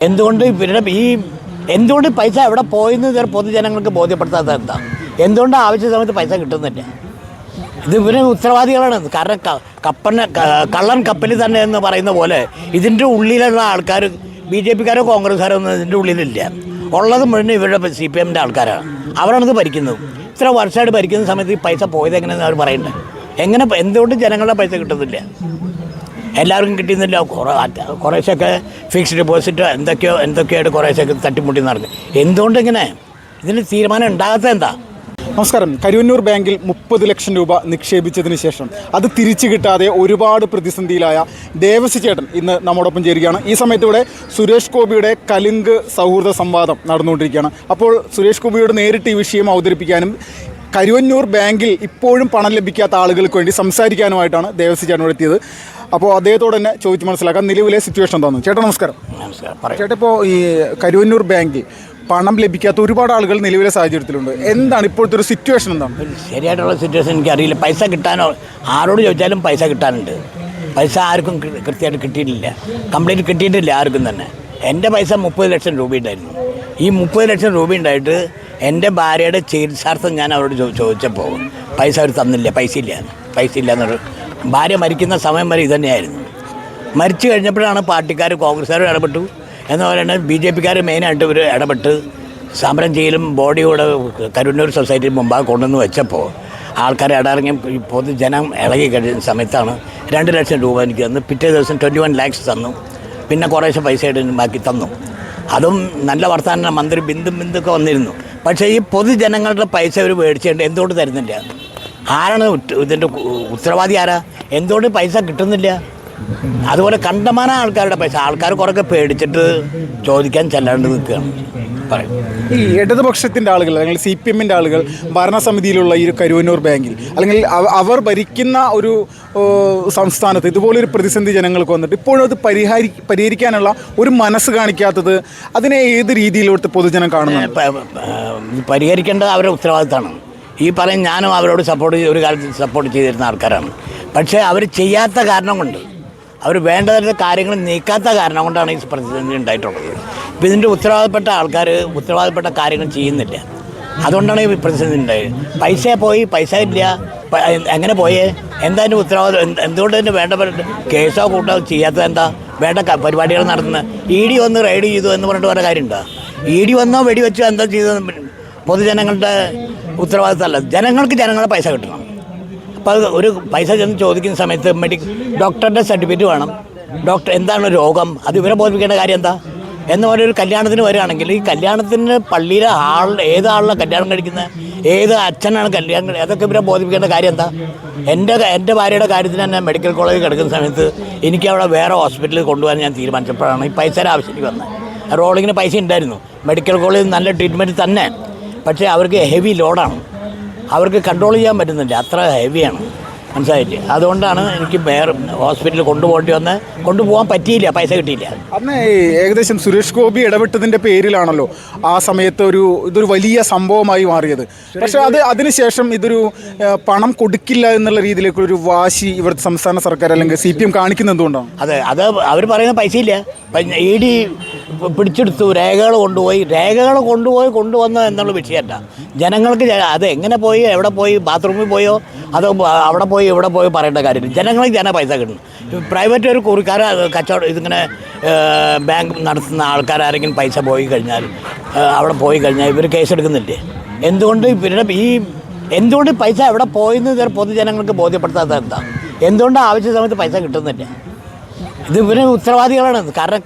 എന്തുകൊണ്ട് ഇവരുടെ എന്തുകൊണ്ട് പൈസ എവിടെ പോയെന്ന് പൊതുജനങ്ങൾക്ക് ബോധ്യപ്പെടുത്താത്ത എന്താ? എന്തുകൊണ്ട് ആവശ്യ സമയത്ത് പൈസ കിട്ടുന്നില്ല? ഇത് ഇവര് ഉത്തരവാദികളാണ്. കാരണം കള്ളൻ കപ്പലിൽ തന്നെ എന്ന് പറയുന്ന പോലെ ഇതിൻ്റെ ഉള്ളിലുള്ള ആൾക്കാർ BJP-ക്കാരോ കോൺഗ്രസ്സുകാരോ ഒന്നും ഇതിൻ്റെ ഉള്ളിലില്ല. ഉള്ളത് മുഴുവൻ ഇവരുടെ CPM-ൻ്റെ ആൾക്കാരാണ്. അവരാണിത് ഭരിക്കുന്നത്. ഇത്ര വർഷമായിട്ട് ഭരിക്കുന്ന സമയത്ത് ഈ പൈസ പോയത് എങ്ങനെയെന്ന് അവർ പറയണ്ടേ? എന്തുകൊണ്ട് ജനങ്ങളുടെ പൈസ കിട്ടുന്നില്ല? എല്ലാവർക്കും കിട്ടുന്നില്ല. കുറേശ്ശൊക്കെ ഫിക്സ്ഡ് ഡെപ്പോസിറ്റ് എന്തൊക്കെയായിട്ട് കുറേശ്ശൊക്കെ തട്ടിമുട്ടി നടന്നു. എന്തുകൊണ്ടിങ്ങനെ ഇതിന് തീരുമാനം ഉണ്ടാകാത്ത എന്താ? നമസ്കാരം. കരുവന്നൂർ ബാങ്കിൽ 30 ലക്ഷം രൂപ നിക്ഷേപിച്ചതിന് ശേഷം അത് തിരിച്ചു കിട്ടാതെ ഒരുപാട് പ്രതിസന്ധിയിലായ ദേവസി ചേട്ടൻ ഇന്ന് നമ്മോടൊപ്പം ചേരുകയാണ്. ഈ സമയത്ത് ഇവിടെ സുരേഷ് ഗോപിയുടെ കലിംഗ് സൗഹൃദ സംവാദം നടന്നുകൊണ്ടിരിക്കുകയാണ്. അപ്പോൾ സുരേഷ് ഗോപിയോട് നേരിട്ട് ഈ വിഷയം അവതരിപ്പിക്കാനും കരുവന്നൂർ ബാങ്കിൽ ഇപ്പോഴും പണം ലഭിക്കാത്ത ആളുകൾക്ക് വേണ്ടി സംസാരിക്കാനുമായിട്ടാണ് ദേവസി ചേട്ടൻ ഇവിടെ എത്തിയത്. അപ്പോൾ അദ്ദേഹത്തോട് തന്നെ ചോദിച്ച് മനസ്സിലാക്കാം നിലവിലെ സിറ്റുവേഷൻ എന്താണെന്ന്. ചേട്ടാ നമസ്കാരം. ചേട്ടാ, ഇപ്പോൾ ഈ കരുവന്നൂർ ബാങ്കിൽ പണം ലഭിക്കാത്ത ഒരുപാട് ആളുകൾ നിലവിലെ സാഹചര്യത്തിലുണ്ട്. എന്താണ് ഇപ്പോഴത്തെ ഒരു സിറ്റുവേഷൻ? എന്താണ് ശരിയായിട്ടുള്ള സിറ്റുവേഷൻ? എനിക്കറിയില്ല. പൈസ കിട്ടാനോ ആരോട് ചോദിച്ചാലും പൈസ കിട്ടാനുണ്ട്. പൈസ ആർക്കും കൃത്യമായിട്ട് കിട്ടിയിട്ടില്ല. കംപ്ലീറ്റ് കിട്ടിയിട്ടില്ല ആർക്കും തന്നെ. എൻ്റെ പൈസ 30 ലക്ഷം രൂപ ഉണ്ടായിരുന്നു. ഈ 30 ലക്ഷം രൂപ ഉണ്ടായിട്ട് എൻ്റെ ഭാര്യയുടെ ചികിത്സാർത്ഥം ഞാൻ അവരോട് ചോദിച്ചപ്പോൾ പൈസ അവർ തന്നില്ല. പൈസ ഇല്ല എന്നൊരു ഭാര്യ മരിക്കുന്ന സമയം വരെ ഇതുതന്നെയായിരുന്നു. മരിച്ചു കഴിഞ്ഞപ്പോഴാണ് പാർട്ടിക്കാർ കോൺഗ്രസ്സുകാരും ഇടപെട്ടു. എന്നപോലെ തന്നെ BJP-ക്കാർ മെയിനായിട്ട് ഇവർ ഇടപെട്ട് സമരം ചെയ്യലും ബോഡിയോടെ കരുവന്നൂർ സൊസൈറ്റി മുമ്പാകെ കൊണ്ടുവന്ന് വെച്ചപ്പോൾ ആൾക്കാർ ഇടയിറങ്ങി പൊതുജനം ഇളകി കഴിയുന്ന സമയത്താണ് 2 ലക്ഷം രൂപ എനിക്ക് തന്നു. പിറ്റേ ദിവസം 21 lakhs തന്നു. പിന്നെ കുറേശ്ശെ പൈസ ബാക്കി തന്നു. അതും നല്ല വർത്തമാനം മന്ത്രി ബിന്ദുക്കെ വന്നിരുന്നു. പക്ഷേ ഈ പൊതുജനങ്ങളുടെ പൈസ അവർ മേടിച്ചിട്ടുണ്ട്. എന്തുകൊണ്ട് തരുന്നില്ല? ആരാണ് ഇതിൻ്റെ ഉത്തരവാദി? ആരാ? എന്തുകൊണ്ട് പൈസ കിട്ടുന്നില്ല? അതുപോലെ കണ്ടമാന ആൾക്കാരുടെ പൈസ ആൾക്കാർ കുറേ പേടിച്ചിട്ട് ചോദിക്കാൻ ചെല്ലാണ്ട് നിൽക്കുകയാണ്. പറയും ഈ ഇടതുപക്ഷത്തിൻ്റെ ആളുകൾ അല്ലെങ്കിൽ CPM-ൻ്റെ ആളുകൾ ഭരണസമിതിയിലുള്ള ഈ കരുവന്നൂർ ബാങ്കിൽ അല്ലെങ്കിൽ അവർ ഭരിക്കുന്ന ഒരു സംസ്ഥാനത്ത് ഇതുപോലൊരു പ്രതിസന്ധി ജനങ്ങൾക്ക് വന്നിട്ട് ഇപ്പോഴും അത് പരിഹരിക്കാനുള്ള ഒരു മനസ്സ് കാണിക്കാത്തത് അതിനെ ഏത് രീതിയിലോട്ട് പൊതുജനം കാണുന്നു? പരിഹരിക്കേണ്ടത് അവരുടെ ഉത്തരവാദിത്തമാണ്. ഈ പറയും ഞാനും അവരോട് ഒരു കാലത്ത് സപ്പോർട്ട് ചെയ്തിരുന്ന ആൾക്കാരാണ്. പക്ഷേ അവർ ചെയ്യാത്ത കാരണം കൊണ്ട്, അവർ വേണ്ടതര കാര്യങ്ങൾ നീക്കാത്ത കാരണം കൊണ്ടാണ് ഈ പ്രതിസന്ധി ഉണ്ടായിട്ടുള്ളത്. ഇപ്പം ഇതിൻ്റെ ഉത്തരവാദപ്പെട്ട ആൾക്കാർ ഉത്തരവാദപ്പെട്ട കാര്യങ്ങൾ ചെയ്യുന്നില്ല. അതുകൊണ്ടാണ് ഈ പ്രതിസന്ധി ഉണ്ടായത്. പൈസ ഇല്ല. എങ്ങനെ പോയേ? എന്താ അതിൻ്റെ ഉത്തരവാദിത്വം? എന്തുകൊണ്ട് തന്നെ വേണ്ടപ്പെട്ട കേസോ കൂട്ടോ ചെയ്യാത്തത് എന്താ? വേണ്ട പരിപാടികൾ നടത്തുന്നത്. ED വന്ന് റെയ്ഡ് ചെയ്തു എന്ന് പറഞ്ഞിട്ട് വേറെ കാര്യമുണ്ടോ? ED വന്നോ വെടിവെച്ചോ എന്തോ ചെയ്തത് പൊതുജനങ്ങളുടെ ഉത്തരവാദിത്തമല്ല. ജനങ്ങളുടെ പൈസ കിട്ടണം. അപ്പോൾ അത് ഒരു പൈസ ചെന്ന് ചോദിക്കുന്ന സമയത്ത് ഡോക്ടറുടെ സർട്ടിഫിക്കറ്റ് വേണം. ഡോക്ടർ എന്താണ് രോഗം, അത് ഇവരെ ബോധിപ്പിക്കേണ്ട കാര്യം എന്താ? എന്ന് പറഞ്ഞ ഒരു കല്യാണത്തിന് വരികയാണെങ്കിൽ ഈ കല്യാണത്തിന് പള്ളിയിലെ ഏത് ആളിലെ കല്യാണം കഴിക്കുന്നത്, ഏത് അച്ഛനാണ് കല്യാണം, അതൊക്കെ ഇവരെ ബോധിപ്പിക്കേണ്ട കാര്യം എന്താ? എൻ്റെ ഭാര്യയുടെ കാര്യത്തിന് തന്നെ മെഡിക്കൽ കോളേജിൽ കിടക്കുന്ന സമയത്ത് എനിക്ക് അവിടെ വേറെ ഹോസ്പിറ്റലിൽ കൊണ്ടുപോകാൻ ഞാൻ തീരുമാനിച്ചപ്പോഴാണ് ഈ പൈസയുടെ ആവശ്യത്തിന് വന്നത്. റോളിങ്ങിന് പൈസ ഉണ്ടായിരുന്നു. മെഡിക്കൽ കോളേജിൽ നല്ല ട്രീറ്റ്മെൻറ്റ് തന്നെ. പക്ഷേ അവർക്ക് ഹെവി ലോഡാണ്. അവർക്ക് കൺട്രോൾ ചെയ്യാൻ പറ്റുന്നില്ല. അത്ര ഹെവിയാണ്. മനസ്സിലായില്ലേ? അതുകൊണ്ടാണ് എനിക്ക് വേറെ ഹോസ്പിറ്റലിൽ കൊണ്ടുപോകാൻ പറ്റിയില്ല. പൈസ കിട്ടിയില്ല. അന്ന് ഏകദേശം സുരേഷ് ഗോപി ഇടപെട്ടതിൻ്റെ പേരിലാണല്ലോ ആ സമയത്ത് ഇതൊരു വലിയ സംഭവമായി മാറിയത്. പക്ഷേ അതിനുശേഷം ഇതൊരു പണം കൊടുക്കില്ല എന്നുള്ള രീതിയിലേക്കൊരു വാശി ഇവിടുത്തെ സംസ്ഥാന സർക്കാർ അല്ലെങ്കിൽ CPM കാണിക്കുന്നത് എന്തുകൊണ്ടാണ്? അത് അവർ പറയുന്ന പൈസയില്ല. ED പിടിച്ചെടുത്തു. രേഖകൾ കൊണ്ടുവന്നത് എന്നുള്ള വിഷയമല്ല. ജനങ്ങൾക്ക് അത് എങ്ങനെ പോയി, എവിടെ പോയി, ബാത്റൂമിൽ പോയോ, അതോ അവിടെ പോയി ഇവിടെ പോയി പറയേണ്ട കാര്യമില്ല. ജനങ്ങൾക്ക് പൈസ കിട്ടണം. പ്രൈവറ്റ് ഒരു കുറിക്കാർ കച്ചവടം ഇതിങ്ങനെ ബാങ്ക് നടത്തുന്ന ആൾക്കാരാരെങ്കിലും പൈസ അവിടെ പോയി കഴിഞ്ഞാൽ ഇവർ കേസെടുക്കുന്നില്ലേ? എന്തുകൊണ്ട് പൈസ എവിടെ പോയെന്ന് പൊതുജനങ്ങൾക്ക് ബോധ്യപ്പെടുത്താത്ത എന്താ? എന്തുകൊണ്ട് ആവശ്യ സമയത്ത് പൈസ കിട്ടുന്നില്ല? ഇത് ഇവര് ഉത്തരവാദികളാണ്. കാരണം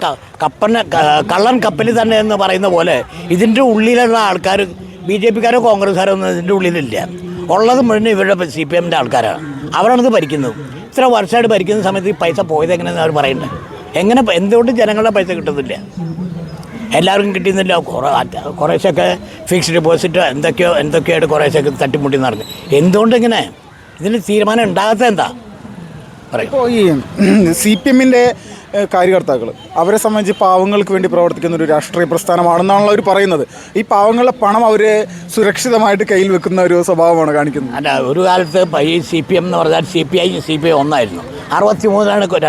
കള്ളൻ കപ്പലിൽ തന്നെ എന്ന് പറയുന്ന പോലെ ഇതിൻ്റെ ഉള്ളിലുള്ള ആൾക്കാർ BJP-ക്കാരോ കോൺഗ്രസ്സുകാരോ ഒന്നും ഇതിൻ്റെ ഉള്ളിലില്ല. ഉള്ളത് മുഴുവൻ ഇവരുടെ CPM-ൻ്റെ ആൾക്കാരാണ്. അവരാണിത് ഭരിക്കുന്നത്. ഇത്ര വർഷമായിട്ട് ഭരിക്കുന്ന സമയത്ത് ഈ പൈസ പോയത് എങ്ങനെയെന്ന് അവർ പറയണ്ടേ? എന്തുകൊണ്ട് ജനങ്ങളുടെ പൈസ കിട്ടുന്നില്ല? എല്ലാവർക്കും കിട്ടുന്നില്ല. കുറേശ്ശൊക്കെ ഫിക്സ്ഡ് ഡെപ്പോസിറ്റ് എന്തൊക്കെയായിട്ട് കുറേശ്ശൊക്കെ തട്ടിമുട്ടി നടന്നു. എന്തുകൊണ്ടിങ്ങനെ ഇതിന് തീരുമാനം ഉണ്ടാകാത്ത എന്താ? ഇപ്പോൾ ഈ CPM-ൻ്റെ കാര്യകർത്താക്കൾ അവരെ സംബന്ധിച്ച് പാവങ്ങൾക്ക് വേണ്ടി പ്രവർത്തിക്കുന്ന ഒരു രാഷ്ട്രീയ പ്രസ്ഥാനമാണെന്നാണല്ലോ അവർ പറയുന്നത്. ഈ പാവങ്ങളുടെ പണം അവർ സുരക്ഷിതമായിട്ട് കയ്യിൽ വെക്കുന്ന ഒരു സ്വഭാവമാണ് കാണിക്കുന്നത്. അല്ല, ഒരു കാലത്ത് ഈ CPM എന്ന് പറഞ്ഞാൽ CPI ഒന്നായിരുന്നു. 63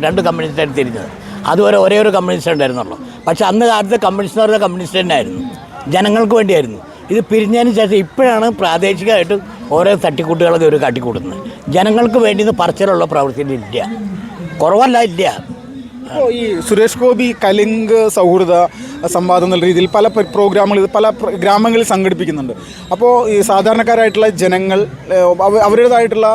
രണ്ട് കമ്മ്യൂണിസ്റ്റ് തിരിഞ്ഞത്. അതുവരെ ഒരേ ഒരു കമ്മ്യൂണിസ്റ്റ് ഉണ്ടായിരുന്നുള്ളൂ. പക്ഷെ അന്ന് കാലത്ത് കമ്മ്യൂണിസ്റ്റ് എന്ന് പറഞ്ഞാൽ കമ്മ്യൂണിസ്റ്റ് തന്നെയായിരുന്നു, ജനങ്ങൾക്ക് വേണ്ടിയായിരുന്നു. ഇത് പിരിഞ്ഞതിന് ശേഷം ഇപ്പോഴാണ് പ്രാദേശികമായിട്ട് ഓരോ തട്ടിക്കൂട്ടുകളൊക്കെ ഒരു കാട്ടിക്കൂട്ടുന്നത്. ജനങ്ങൾക്ക് വേണ്ടി പറച്ചിലുള്ള പ്രവൃത്തിയിലില്ല, കുറവല്ല, ഇല്ല. അപ്പോൾ ഈ സുരേഷ് ഗോപി കലിംഗ് സൗഹൃദ സംവാദം എന്നുള്ള രീതിയിൽ പല പ്രോഗ്രാമുകൾ പല ഗ്രാമങ്ങളിൽ സംഘടിപ്പിക്കുന്നുണ്ട്. അപ്പോൾ ഈ സാധാരണക്കാരായിട്ടുള്ള ജനങ്ങൾ അവരുടേതായിട്ടുള്ള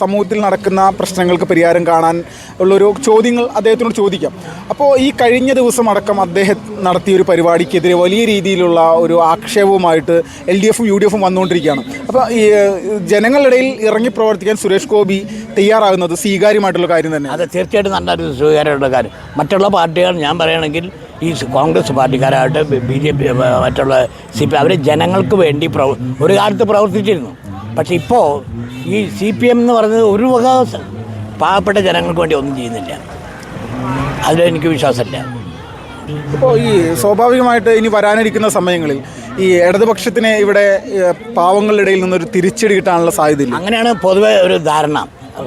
സമൂഹത്തിൽ നടക്കുന്ന പ്രശ്നങ്ങൾക്ക് പരിഹാരം കാണാൻ ഉള്ളൊരു ചോദ്യങ്ങൾ അദ്ദേഹത്തിനോട് ചോദിക്കാം. അപ്പോൾ ഈ കഴിഞ്ഞ ദിവസം അടക്കം അദ്ദേഹം നടത്തിയൊരു പരിപാടിക്കെതിരെ വലിയ രീതിയിലുള്ള ഒരു ആക്ഷേപവുമായിട്ട് LDFും UDFും വന്നുകൊണ്ടിരിക്കുകയാണ്. അപ്പോൾ ഈ ജനങ്ങളുടെ ഇടയിൽ ഇറങ്ങി പ്രവർത്തിക്കാൻ സുരേഷ് ഗോപി തയ്യാറാകുന്നത് സ്വീകാര്യമായിട്ടുള്ള കാര്യം തന്നെ. അത് തീർച്ചയായിട്ടും നല്ലൊരു സ്വീകാര്യമായിട്ടുള്ള കാര്യം. മറ്റുള്ള പാർട്ടികൾ ഞാൻ പറയുകയാണെങ്കിൽ ഈ കോൺഗ്രസ് പാർട്ടിക്കാരായിട്ട് BJP മറ്റുള്ള CPM അവർ ജനങ്ങൾക്ക് വേണ്ടി ഒരു കാലത്ത് പ്രവർത്തിച്ചിരുന്നു. പക്ഷേ ഇപ്പോൾ ഈ CPM എന്ന് പറയുന്നത് ഒരു വക പാവപ്പെട്ട ജനങ്ങൾക്ക് വേണ്ടി ഒന്നും ചെയ്യുന്നില്ല. അതിലെനിക്ക് വിശ്വാസമില്ല. ഇപ്പോൾ ഈ സ്വാഭാവികമായിട്ട് ഇനി വരാനിരിക്കുന്ന സമയങ്ങളിൽ ഈ ഇടതുപക്ഷത്തിന് ഇവിടെ പാവങ്ങളുടെ ഇടയിൽ നിന്നൊരു തിരിച്ചടി കിട്ടാനുള്ള സാധ്യതയില്ല. അങ്ങനെയാണ് പൊതുവെ ഒരു ധാരണ.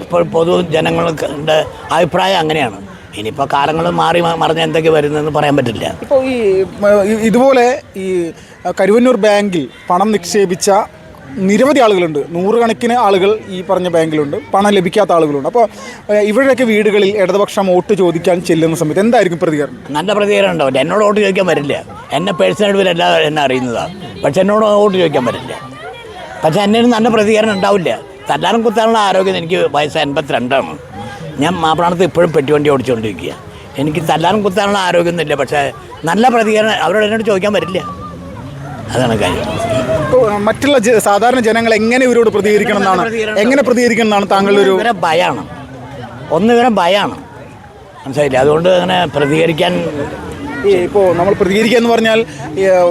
ഇപ്പോൾ പൊതു ജനങ്ങളുടെ അഭിപ്രായം അങ്ങനെയാണ്. ഇനിയിപ്പോൾ കാലങ്ങൾ മാറി മറിഞ്ഞ് എന്തൊക്കെ വരുന്നതെന്ന് പറയാൻ പറ്റില്ല. ഇപ്പോൾ ഈ ഇതുപോലെ ഈ കരുവന്നൂർ ബാങ്കിൽ പണം നിക്ഷേപിച്ച നിരവധി ആളുകളുണ്ട്, നൂറുകണക്കിന് ആളുകൾ ഈ പറഞ്ഞ ബാങ്കിലുണ്ട്, പണം ലഭിക്കാത്ത ആളുകളുണ്ട്. അപ്പോൾ ഇവരുടെയൊക്കെ വീടുകളിൽ ഇടതുപക്ഷം വോട്ട് ചോദിക്കാൻ ചെല്ലുന്ന സമയത്ത് എന്തായിരിക്കും പ്രതികരണം? നല്ല പ്രതികരണം ഉണ്ടാവില്ല. എന്നോട് വോട്ട് ചോദിക്കാൻ വരില്ല. എന്നെ പേഴ്സണൽ എല്ലാവരും എന്നെ അറിയുന്നതാണ്. പക്ഷെ എന്നോട് വോട്ട് ചോദിക്കാൻ വരില്ല. പക്ഷെ എന്നെ നല്ല പ്രതികരണം ഉണ്ടാവില്ല. തല്ലാനും കുത്താനുള്ള ആരോഗ്യം എനിക്ക് വയസ്സ് 82ആണ്. ഞാൻ മാപ്രാണത്ത് ഇപ്പോഴും പെട്ടിവണ്ടി ഓടിച്ചുകൊണ്ടിരിക്കുക. എനിക്ക് തല്ലാനും കുത്താനുള്ള ആരോഗ്യമൊന്നുമില്ല. പക്ഷേ നല്ല പ്രതികരണം അവരോട് എന്നോട് ചോദിക്കാൻ വരില്ല. അതാണ് കാര്യം. മറ്റുള്ള സാധാരണ ജനങ്ങൾ എങ്ങനെ ഇവരോട് പ്രതികരിക്കണം എന്നാണ് താങ്കളുടെ ഒരു ഭയമാണ്. ഒന്നിവരെ ഭയമാണ്, മനസ്സിലായില്ല. അതുകൊണ്ട് അങ്ങനെ പ്രതികരിക്കാൻ ഇപ്പോൾ നമ്മൾ പ്രതികരിക്കുക എന്ന് പറഞ്ഞാൽ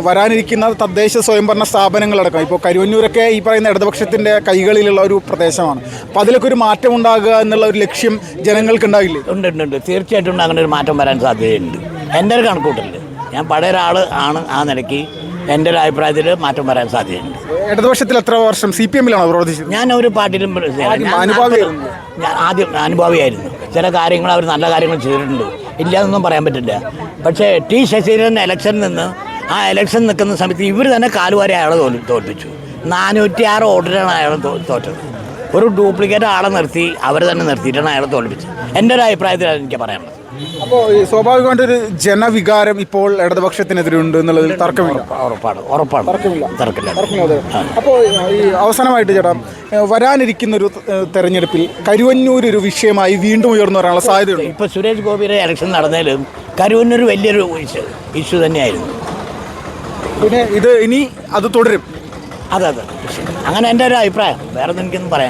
വരാനിരിക്കുന്ന തദ്ദേശ സ്വയംഭരണ സ്ഥാപനങ്ങളടക്കം ഇപ്പോൾ കരുവന്നൂരൊക്കെ ഈ പറയുന്ന ഇടതുപക്ഷത്തിൻ്റെ കൈകളിലുള്ള ഒരു പ്രദേശമാണ്. അപ്പോൾ അതിലൊക്കെ ഒരു മാറ്റം ഉണ്ടാകുക എന്നുള്ള ഒരു ലക്ഷ്യം ജനങ്ങൾക്ക് ഉണ്ടാവില്ലേ? ഉണ്ട്. തീർച്ചയായിട്ടും അങ്ങനെ ഒരു മാറ്റം വരാൻ സാധ്യതയുണ്ട്. എൻ്റെ ഒരു കണക്കൂട്ടല്, ഞാൻ പഴയ ഒരാൾ ആണ്. ആ നിലയ്ക്ക് എൻ്റെ ഒരു അഭിപ്രായത്തിൽ മാറ്റം വരാൻ സാധ്യതയുണ്ട്. ഇടതുപക്ഷത്തിൽ എത്ര വർഷം CPMലാണോ പ്രവർത്തിച്ചത്? ഞാൻ ഒരു പാർട്ടിയിലും ഞാൻ ആദ്യം അനുഭാവിയായിരുന്നു. ചില കാര്യങ്ങൾ അവർ നല്ല കാര്യങ്ങൾ ചെയ്തിട്ടുണ്ട്, ഇല്ലയെന്നൊന്നും പറയാൻ പറ്റില്ല. പക്ഷേ T. ശശീന്ദ്രൻ ഇലക്ഷനിൽ നിന്ന് ആ ഇലക്ഷൻ നിൽക്കുന്ന സമയത്ത് ഇവർ തന്നെ കാലുവാരി അയാളെ തോൽപ്പിച്ചു. 406 വോട്ടിനാണ് അയാളെ തോറ്റത്. ഒരു ഡ്യൂപ്ലിക്കേറ്റ് ആളെ നിർത്തി അവർ തന്നെ നിർത്തിയിട്ടാണ് അയാളെ തോൽപ്പിച്ചത്. എൻ്റെ ഒരു അഭിപ്രായത്തിലാണ് എനിക്ക് പറയാനുള്ളത്. അപ്പോൾ ഈ സ്വാഭാവികമായിട്ടൊരു ജനവികാരം ഇപ്പോൾ ഇടതുപക്ഷത്തിനെതിരുണ്ട് എന്നുള്ളതിൽ തർക്കമില്ല. ഉറപ്പാണ്. തർക്കമില്ല. അപ്പോൾ ഈ അവസാനമായിട്ട് ചേട്ടാ, വരാനിരിക്കുന്നൊരു തെരഞ്ഞെടുപ്പിൽ കരുവന്നൂർ ഒരു വിഷയമായി വീണ്ടും ഉയർന്നു വരാനുള്ള സാധ്യതയുണ്ട്. ഇപ്പോൾ സുരേഷ് ഗോപിയുടെ ഇലക്ഷൻ നടന്നതിലും കരുവന്നൂർ വലിയൊരു ഇഷ്യൂ തന്നെയായിരുന്നു. പിന്നെ ഇത് ഇനി അത് തുടരും. അതെ. അങ്ങനെ എൻ്റെ ഒരു അഭിപ്രായം. വേറെ ഒന്നും എനിക്കൊന്നും പറയാം.